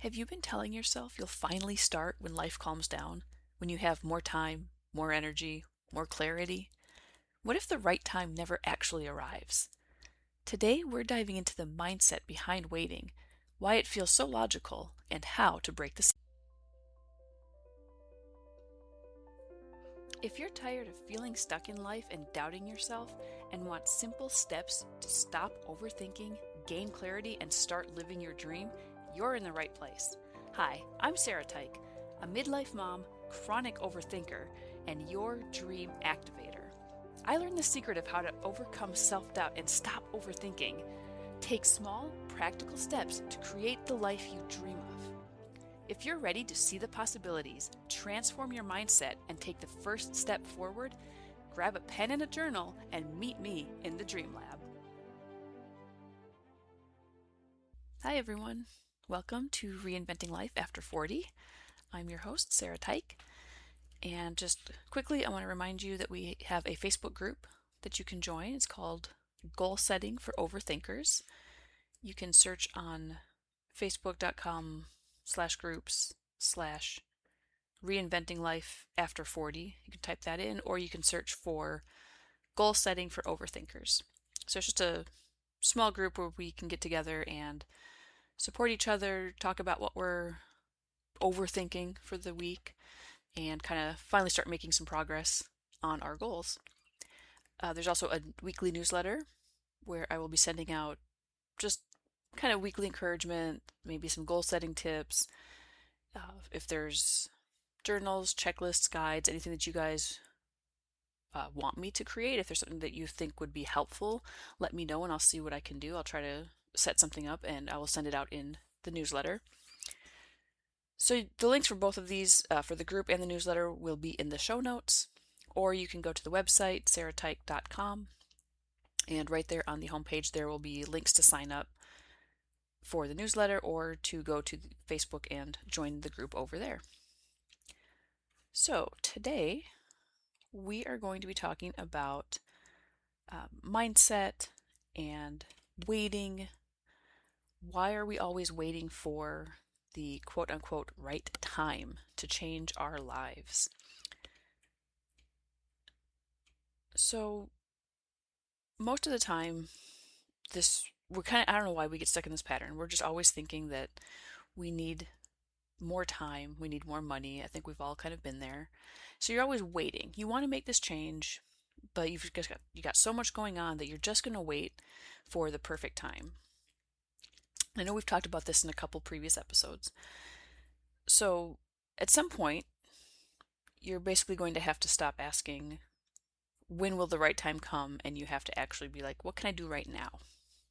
Have you been telling yourself you'll finally start when life calms down, when you have more time, more energy, more clarity? What if the right time never actually arrives? Today, we're diving into the mindset behind waiting, why it feels so logical, and how to break the cycle. If you're tired of feeling stuck in life and doubting yourself and want simple steps to stop overthinking, gain clarity, and start living your dream, you're in the right place. Hi, I'm Sarah Tyke, a midlife mom, chronic overthinker, and your dream activator. I learned the secret of how to overcome self doubt and stop overthinking. Take small, practical steps to create the life you dream of. If you're ready to see the possibilities, transform your mindset, and take the first step forward, grab a pen and a journal and meet me in the Dream Lab. Hi, everyone. Welcome to Reinventing Life After 40. I'm your host, Sarah Tyke. And just quickly, I want to remind you that we have a Facebook group that you can join. It's called Goal Setting for Overthinkers. You can search on facebook.com/groups/Reinventing Life After 40. You can type that in, or you can search for Goal Setting for Overthinkers. So it's just a small group where we can get together and support each other, talk about what we're overthinking for the week, and kind of finally start making some progress on our goals. There's also a weekly newsletter where I will be sending out just kind of weekly encouragement, maybe some goal setting tips. If there's journals, checklists, guides, anything that you guys want me to create, if there's something that you think would be helpful, let me know and I'll see what I can do. I'll try to set something up and I will send it out in the newsletter. So the links for both of these, for the group and the newsletter, will be in the show notes, or you can go to the website, sarahtyke.com, and right there on the homepage there will be links to sign up for the newsletter or to go to Facebook and join the group over there. So today we are going to be talking about mindset and waiting. Why are we always waiting for the quote-unquote right time to change our lives? So most of the time, I don't know why we get stuck in this pattern. We're just always thinking that we need more time, we need more money. I think we've all kind of been there. So you're always waiting. You want to make this change, but you got so much going on that you're just going to wait for the perfect time. I know we've talked about this in a couple previous episodes. So at some point, you're basically going to have to stop asking, when will the right time come? And you have to actually be like, what can I do right now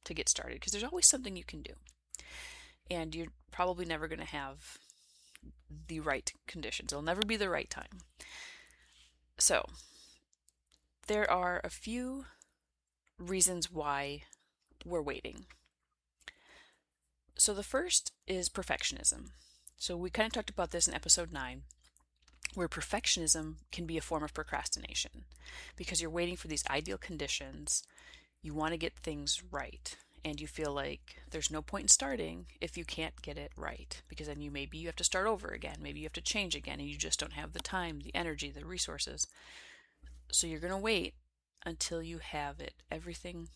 to get started? Because there's always something you can do. And you're probably never going to have the right conditions. It'll never be the right time. So there are a few reasons why we're waiting. So the first is perfectionism. So we kind of talked about this in episode 9, where perfectionism can be a form of procrastination because you're waiting for these ideal conditions. You want to get things right, and you feel like there's no point in starting if you can't get it right, because then you have to start over again. Maybe you have to change again, and you just don't have the time, the energy, the resources. So you're going to wait until you have everything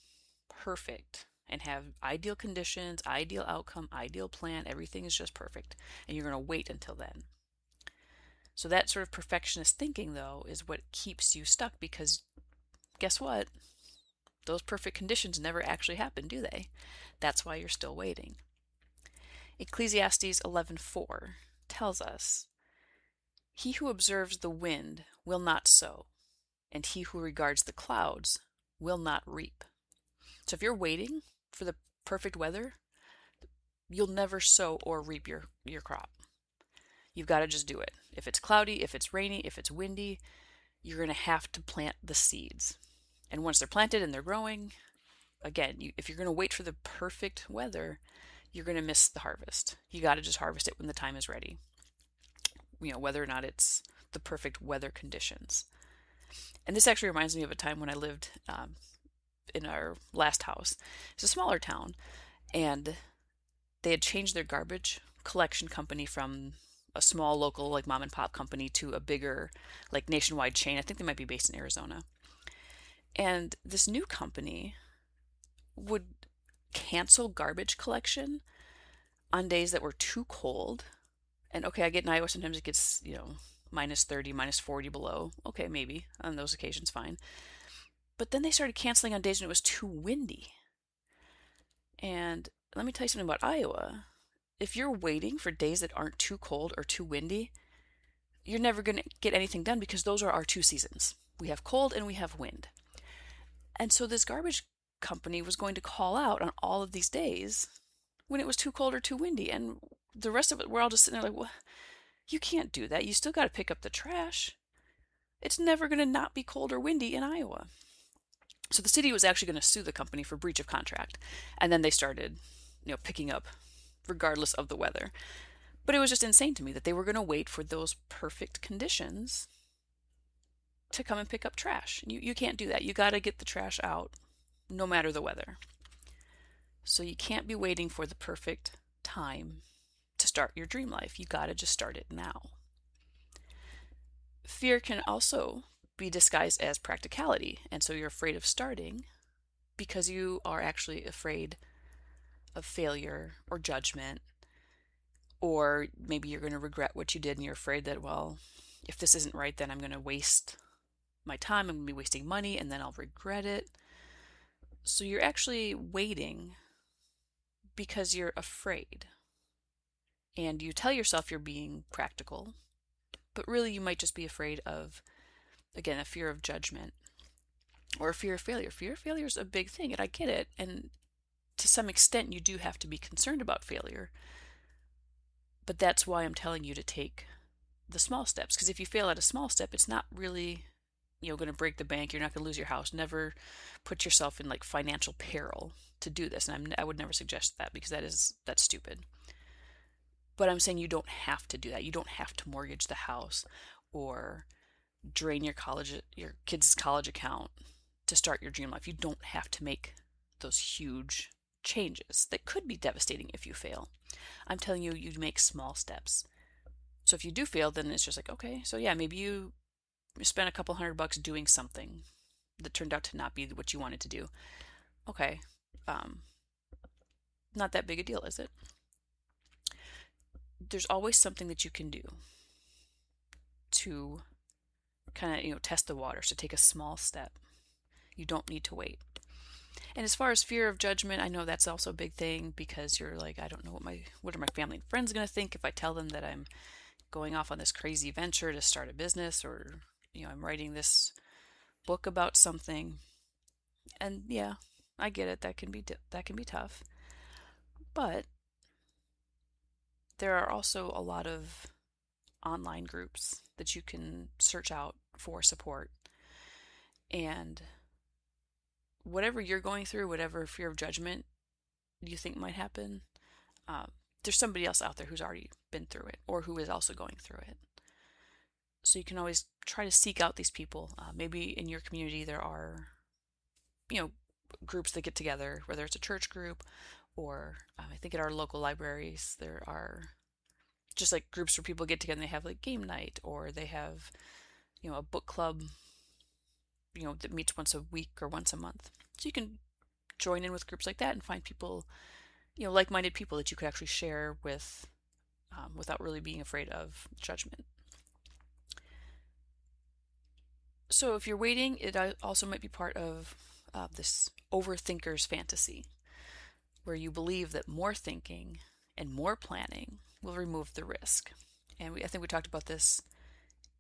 perfect, and have ideal conditions, ideal outcome, ideal plan. Everything is just perfect, and you're going to wait until then. So that sort of perfectionist thinking, though, is what keeps you stuck, because guess what? Those perfect conditions never actually happen, do they? That's why you're still waiting. Ecclesiastes 11:4 tells us, "He who observes the wind will not sow, and he who regards the clouds will not reap." So if you're waiting for the perfect weather, you'll never sow or reap your crop. You've got to just do it. If it's cloudy, if it's rainy, if it's windy, you're going to have to plant the seeds. And once they're planted and they're growing, again, if you're going to wait for the perfect weather, you're going to miss the harvest. You got to just harvest it when the time is ready, whether or not it's the perfect weather conditions. And this actually reminds me of a time when I lived in our last house. It's a smaller town, and they had changed their garbage collection company from a small local like mom and pop company to a bigger like nationwide chain. I think they might be based in Arizona. And this new company would cancel garbage collection on days that were too cold. And okay, I get in Iowa sometimes it gets, minus 30, minus 40 below. Okay, maybe on those occasions, fine. But then they started canceling on days when it was too windy. And let me tell you something about Iowa. If you're waiting for days that aren't too cold or too windy, you're never going to get anything done because those are our two seasons. We have cold and we have wind. And so this garbage company was going to call out on all of these days when it was too cold or too windy. And the rest of it, we're all just sitting there like, well, you can't do that. You still got to pick up the trash. It's never going to not be cold or windy in Iowa. So the city was actually going to sue the company for breach of contract. And then they started, picking up regardless of the weather. But it was just insane to me that they were going to wait for those perfect conditions to come and pick up trash. You can't do that. You got to get the trash out no matter the weather. So you can't be waiting for the perfect time to start your dream life. You got to just start it now. Fear can also be disguised as practicality. And so you're afraid of starting because you are actually afraid of failure or judgment. Or maybe you're going to regret what you did and you're afraid that, well, if this isn't right, then I'm going to waste my time. I'm going to be wasting money and then I'll regret it. So you're actually waiting because you're afraid. And you tell yourself you're being practical, but really you might just be afraid of, again, a fear of judgment or a fear of failure. Fear of failure is a big thing, and I get it. And to some extent, you do have to be concerned about failure. But that's why I'm telling you to take the small steps. Because if you fail at a small step, it's not really, going to break the bank. You're not going to lose your house. Never put yourself in like financial peril to do this. And I would never suggest that because that's stupid. But I'm saying you don't have to do that. You don't have to mortgage the house or drain your kid's college account to start your dream life. You don't have to make those huge changes that could be devastating if you fail. I'm telling you, you make small steps. So if you do fail, then it's just like, okay, so yeah, maybe you spent a couple $100 doing something that turned out to not be what you wanted to do. Okay, not that big a deal, is it? There's always something that you can do to kind of, test the waters, to take a small step. You don't need to wait. And as far as fear of judgment, I know that's also a big thing because you're like, I don't know what are my family and friends going to think if I tell them that I'm going off on this crazy venture to start a business, or I'm writing this book about something. And yeah, I get it. That can be tough. But there are also a lot of online groups that you can search out for support. And whatever you're going through, whatever fear of judgment you think might happen, there's somebody else out there who's already been through it or who is also going through it. So you can always try to seek out these people. Maybe in your community there are, groups that get together, whether it's a church group or I think at our local libraries there are just like groups where people get together and they have like game night, or they have, a book club, that meets once a week or once a month. So you can join in with groups like that and find people, like-minded people that you could actually share with without really being afraid of judgment. So if you're waiting, it also might be part of this overthinker's fantasy, where you believe that more thinking and more planning will remove the risk. And I think we talked about this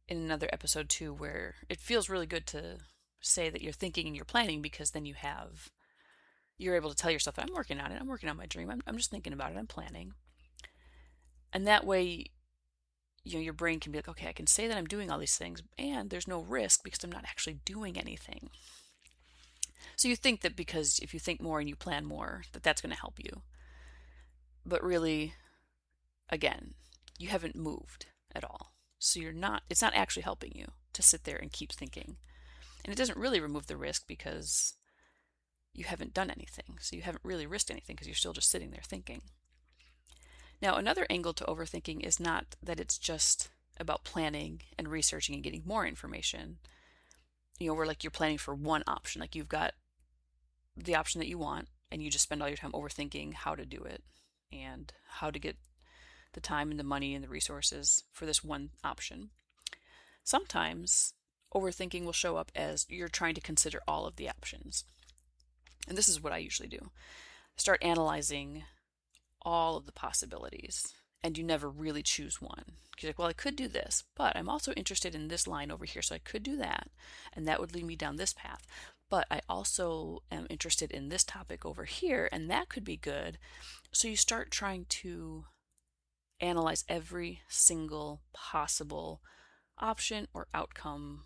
in another episode too, where it feels really good to say that you're thinking and you're planning, because then you're able to tell yourself, I'm working on it, I'm working on my dream, I'm just thinking about it, I'm planning. And that way, your brain can be like, okay, I can say that I'm doing all these things and there's no risk because I'm not actually doing anything. So you think that because if you think more and you plan more, that's going to help you. But really, again, you haven't moved at all. So it's not actually helping you to sit there and keep thinking. And it doesn't really remove the risk because you haven't done anything. So you haven't really risked anything because you're still just sitting there thinking. Now, another angle to overthinking is not that it's just about planning and researching and getting more information. Where like you're planning for one option, like you've got the option that you want, and you just spend all your time overthinking how to do it and how to get the time and the money and the resources for this one option. Sometimes overthinking will show up as you're trying to consider all of the options. And this is what I usually do. Start analyzing all of the possibilities, and you never really choose one. You're like, well, I could do this, but I'm also interested in this line over here, so I could do that, and that would lead me down this path. But I also am interested in this topic over here, and that could be good. So you start trying to analyze every single possible option or outcome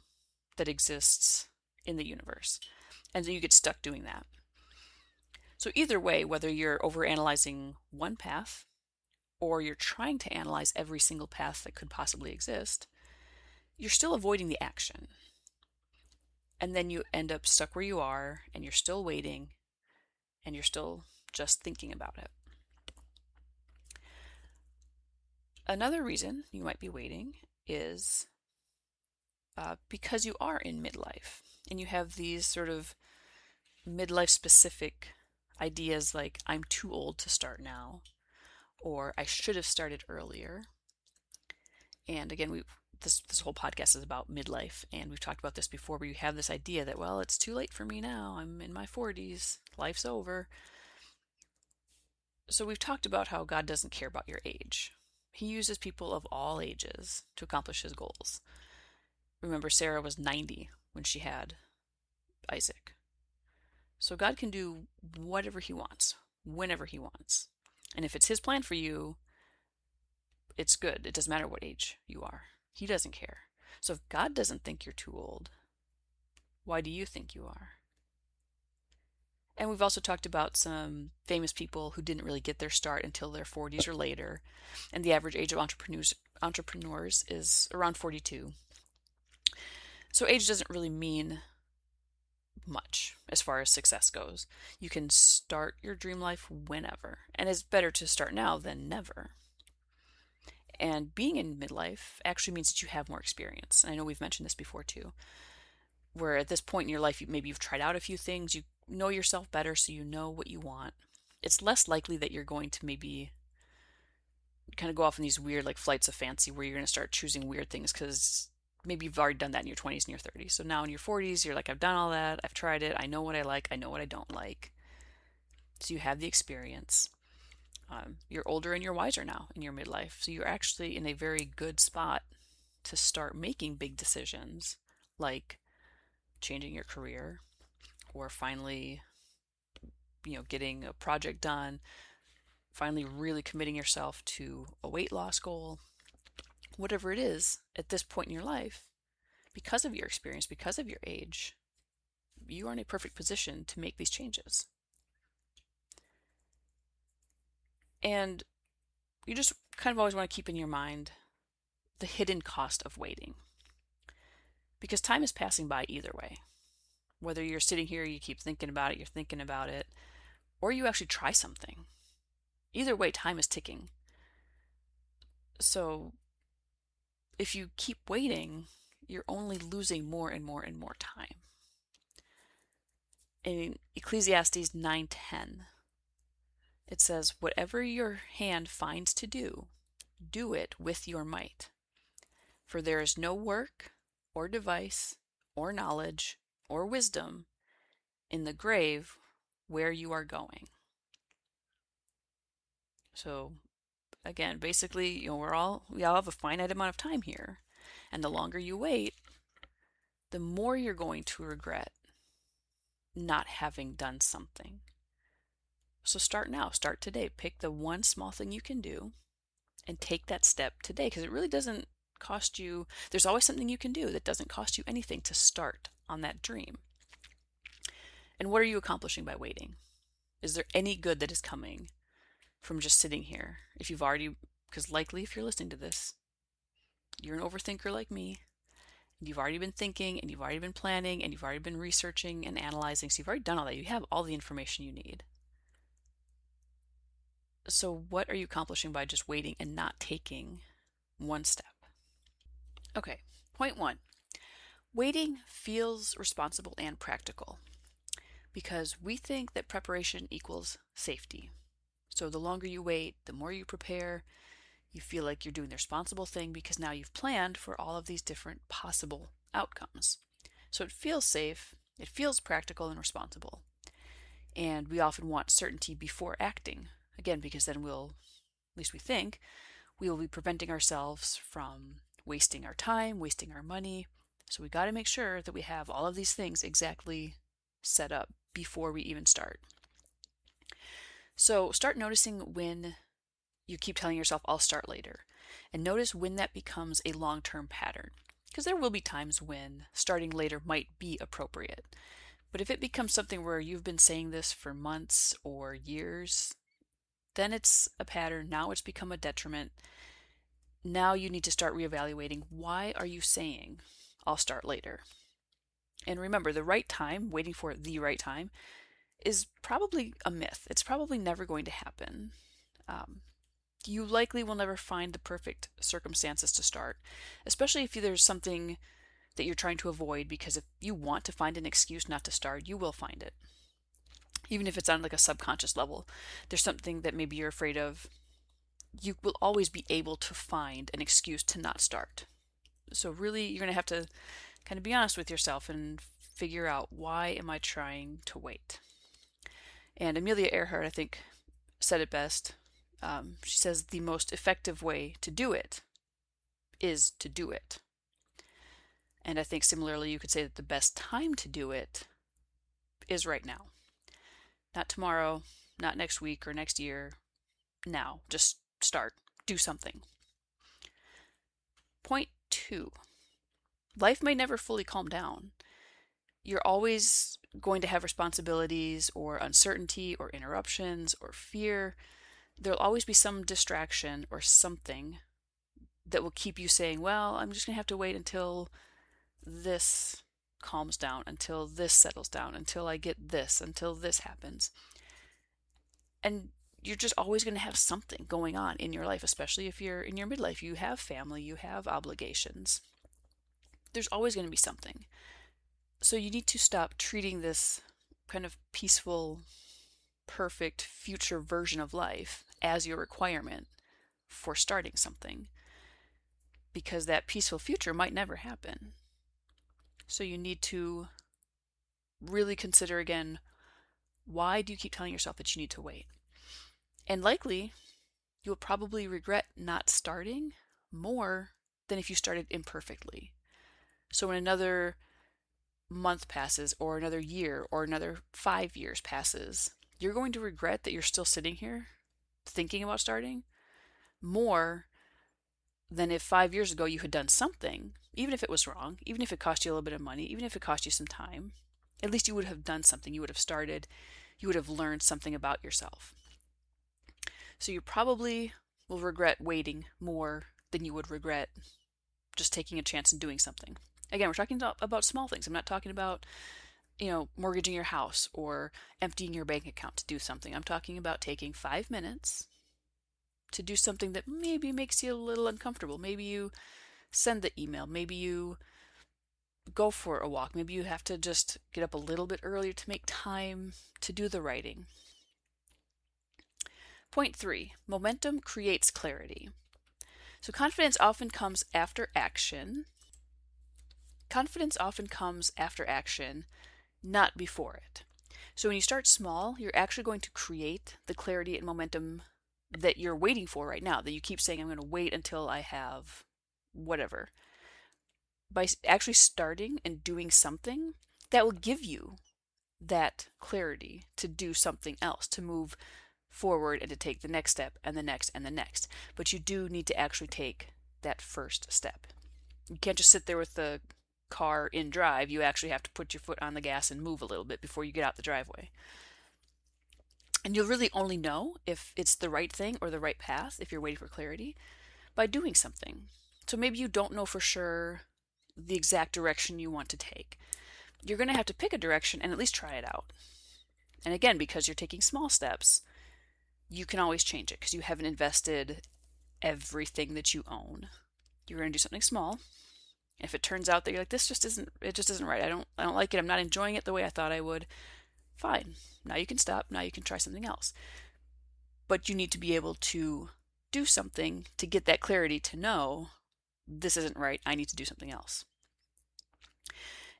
that exists in the universe. And then you get stuck doing that. So either way, whether you're overanalyzing one path or you're trying to analyze every single path that could possibly exist, you're still avoiding the action. And then you end up stuck where you are, and you're still waiting, and you're still just thinking about it. Another reason you might be waiting is because you are in midlife, and you have these sort of midlife specific ideas like, I'm too old to start now, or I should have started earlier. And again, this whole podcast is about midlife, and we've talked about this before, where you have this idea that, well, it's too late for me now. I'm in my 40s. Life's over. So we've talked about how God doesn't care about your age. He uses people of all ages to accomplish his goals. Remember, Sarah was 90 when she had Isaac. So God can do whatever he wants, whenever he wants. And if it's his plan for you, it's good. It doesn't matter what age you are. He doesn't care. So if God doesn't think you're too old, why do you think you are? And we've also talked about some famous people who didn't really get their start until their 40s or later. And the average age of entrepreneurs is around 42. So age doesn't really mean much as far as success goes. You can start your dream life whenever, and it's better to start now than never. And being in midlife actually means that you have more experience. And I know we've mentioned this before too, where at this point in your life, maybe you've tried out a few things, you know yourself better, so you know what you want. It's less likely that you're going to maybe kind of go off in these weird like flights of fancy where you're going to start choosing weird things because maybe you've already done that in your 20s and your 30s. So now in your 40s, you're like, I've done all that. I've tried it. I know what I like. I know what I don't like. So you have the experience. You're older and you're wiser now in your midlife. So you're actually in a very good spot to start making big decisions like changing your career, or finally, getting a project done, finally really committing yourself to a weight loss goal. Whatever it is at this point in your life, because of your experience, because of your age, you are in a perfect position to make these changes. And you just kind of always want to keep in your mind the hidden cost of waiting. Because time is passing by either way. Whether you're sitting here, you keep thinking about it, you're thinking about it, or you actually try something. Either way, time is ticking. So if you keep waiting, you're only losing more and more and more time. In Ecclesiastes 9:10, it says, whatever your hand finds to do, do it with your might. For there is no work or device or knowledge or wisdom in the grave where you are going. So again, basically, we all have a finite amount of time here. And the longer you wait, the more you're going to regret not having done something. So start now, start today. Pick the one small thing you can do and take that step today, because it really doesn't cost you. There's always something you can do that doesn't cost you anything to start on that dream. And what are you accomplishing by waiting? Is there any good that is coming from just sitting here? Because likely if you're listening to this, you're an overthinker like me, and you've already been thinking, and you've already been planning, and you've already been researching and analyzing. So you've already done all that. You have all the information you need. So, what are you accomplishing by just waiting and not taking one step? Okay, point one, waiting feels responsible and practical because we think that preparation equals safety. So, the longer you wait, the more you prepare, you feel like you're doing the responsible thing because now you've planned for all of these different possible outcomes. So, it feels safe, it feels practical and responsible. And we often want certainty before acting, again, because then we'll, at least we think, we will be preventing ourselves from wasting our time, wasting our money. So we got to make sure that we have all of these things exactly set up before we even start. So start noticing when you keep telling yourself, I'll start later. And notice when that becomes a long-term pattern. Because there will be times when starting later might be appropriate. But if it becomes something where you've been saying this for months or years, then it's a pattern. Now it's become a detriment. Now you need to start reevaluating, why are you saying I'll start later? And remember, the right time, waiting for the right time, is probably a myth. It's probably never going to happen. Um, you likely will never find the perfect circumstances to start, especially if there's something that you're trying to avoid, because if you want to find an excuse not to start, you will find it. Even if it's on like a subconscious level, there's something that maybe you're afraid of, you will always be able to find an excuse to not start. So really, you're going to have to kind of be honest with yourself and figure out, why am I trying to wait? And Amelia Earhart, I think, said it best. She says the most effective way to do it is to do it. And I think similarly, you could say that the best time to do it is right now. Not tomorrow, not next week or next year. Now, just start. Do something. Point two, life may never fully calm down. You're always going to have responsibilities or uncertainty or interruptions or fear. There'll always be some distraction or something that will keep you saying, well, I'm just going to have to wait until this calms down, until this settles down, until I get this, until this happens. And you're just always going to have something going on in your life, especially if you're in your midlife. You have family, you have obligations. There's always going to be something. So you need to stop treating this kind of peaceful, perfect future version of life as your requirement for starting something, because that peaceful future might never happen. So you need to really consider again, why do you keep telling yourself that you need to wait? And likely, you will probably regret not starting more than if you started imperfectly. So when another month passes, or another year, or another 5 years passes, you're going to regret that you're still sitting here thinking about starting more than if 5 years ago you had done something, even if it was wrong, even if it cost you a little bit of money, even if it cost you some time. At least you would have done something. You would have started. You would have learned something about yourself. So you probably will regret waiting more than you would regret just taking a chance and doing something. Again, we're talking about small things. I'm not talking about, mortgaging your house or emptying your bank account to do something. I'm talking about taking 5 minutes to do something that maybe makes you a little uncomfortable. Maybe you send the email. Maybe you go for a walk. Maybe you have to just get up a little bit earlier to make time to do the writing. Point three, momentum creates clarity. So confidence often comes after action. Confidence often comes after action, not before it. So when you start small, you're actually going to create the clarity and momentum that you're waiting for right now, that you keep saying, I'm going to wait until I have whatever. By actually starting and doing something, that will give you that clarity to do something else, to move forward and to take the next step and the next and the next. But you do need to actually take that first step. You can't just sit there with the car in drive. You actually have to put your foot on the gas and move a little bit before you get out the driveway. And you'll really only know if it's the right thing or the right path, if you're waiting for clarity, by doing something. So maybe you don't know for sure the exact direction you want to take. You're going to have to pick a direction and at least try it out. And again, because you're taking small steps, you can always change it because you haven't invested everything that you own. You're going to do something small. If it turns out that you're like, this just isn't, it just isn't right. I don't like it. I'm not enjoying it the way I thought I would. Fine. Now you can stop. Now you can try something else. But you need to be able to do something to get that clarity to know this isn't right. I need to do something else.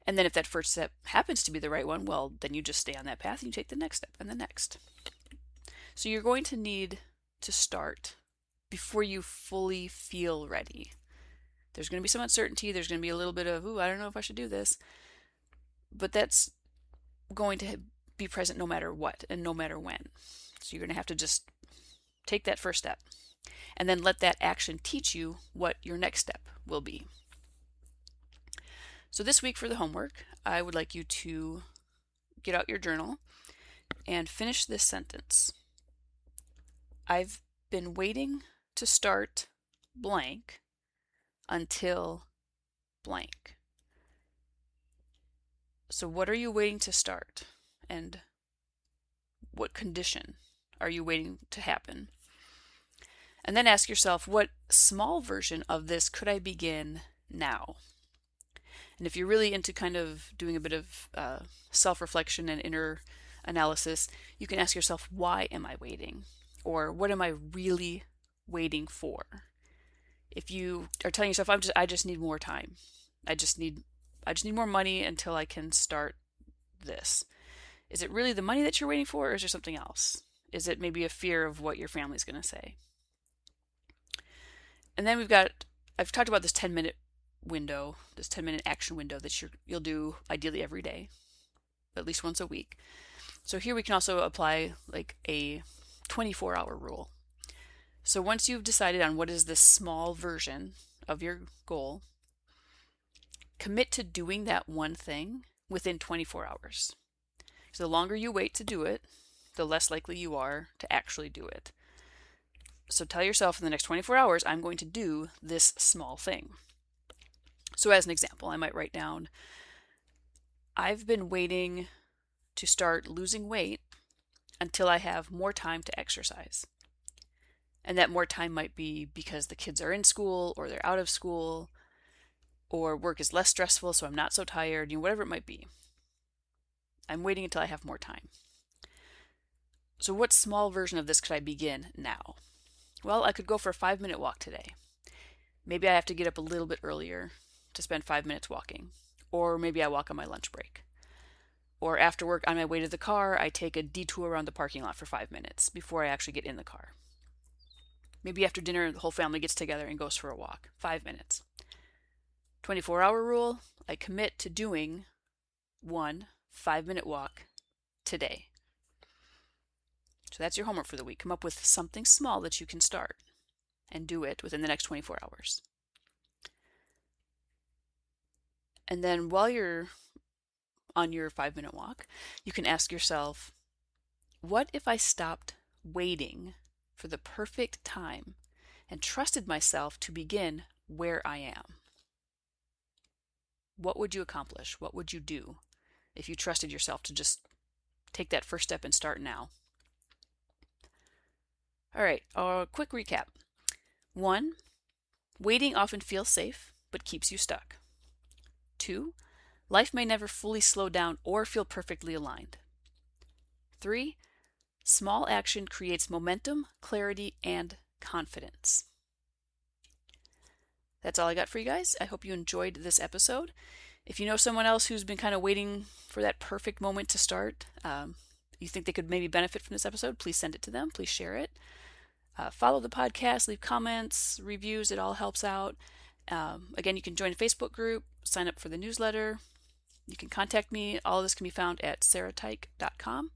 And then if that first step happens to be the right one, well, then you just stay on that path and you take the next step and the next. So you're going to need to start before you fully feel ready. There's going to be some uncertainty. There's going to be a little bit of, I don't know if I should do this. But that's going to be present no matter what and no matter when. So you're going to have to just take that first step and then let that action teach you what your next step will be. So this week for the homework, I would like you to get out your journal and finish this sentence. I've been waiting to start blank until blank. So what are you waiting to start? And what condition are you waiting to happen? And then ask yourself, what small version of this could I begin now? And if you're really into kind of doing a bit of self-reflection and inner analysis, you can ask yourself, why am I waiting? Or what am I really waiting for? If you are telling yourself, I just need more time. I just need more money until I can start this. Is it really the money that you're waiting for, or is there something else? Is it maybe a fear of what your family's going to say? And then I've talked about this 10-minute window, this 10-minute action window that you'll do ideally every day, at least once a week. So here we can also apply like a 24-hour rule. So once you've decided on what is this small version of your goal, commit to doing that one thing within 24 hours. So the longer you wait to do it, the less likely you are to actually do it. So tell yourself in the next 24 hours, I'm going to do this small thing. So as an example, I might write down, I've been waiting to start losing weight until I have more time to exercise. And that more time might be because the kids are in school or they're out of school or work is less stressful so I'm not so tired, whatever it might be. I'm waiting until I have more time. So what small version of this could I begin now? Well, I could go for a 5-minute walk today. Maybe I have to get up a little bit earlier to spend 5 minutes walking. Or maybe I walk on my lunch break. Or after work on my way to the car, I take a detour around the parking lot for 5 minutes before I actually get in the car. Maybe after dinner, the whole family gets together and goes for a walk. 5 minutes. 24-hour rule, I commit to doing one 5-minute walk today. So that's your homework for the week. Come up with something small that you can start and do it within the next 24 hours. And then while you're on your 5-minute walk, you can ask yourself, what if I stopped waiting for the perfect time and trusted myself to begin where I am? What would you accomplish? What would you do if you trusted yourself to just take that first step and start now? All right, a quick recap. 1, waiting often feels safe, but keeps you stuck. 2, life may never fully slow down or feel perfectly aligned. 3, small action creates momentum, clarity, and confidence. That's all I got for you guys. I hope you enjoyed this episode. If you know someone else who's been kind of waiting for that perfect moment to start, you think they could maybe benefit from this episode, please send it to them. Please share it. Follow the podcast, leave comments, reviews. It all helps out. Again, you can join a Facebook group, sign up for the newsletter. You can contact me. All of this can be found at sarahtyke.com.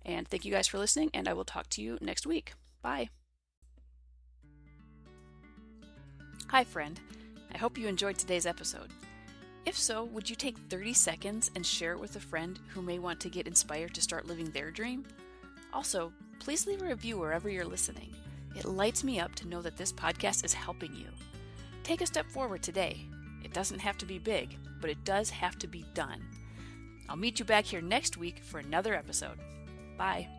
And thank you guys for listening, and I will talk to you next week. Bye. Hi, friend. I hope you enjoyed today's episode. If so, would you take 30 seconds and share it with a friend who may want to get inspired to start living their dream? Also, please leave a review wherever you're listening. It lights me up to know that this podcast is helping you. Take a step forward today. It doesn't have to be big, but it does have to be done. I'll meet you back here next week for another episode. Bye.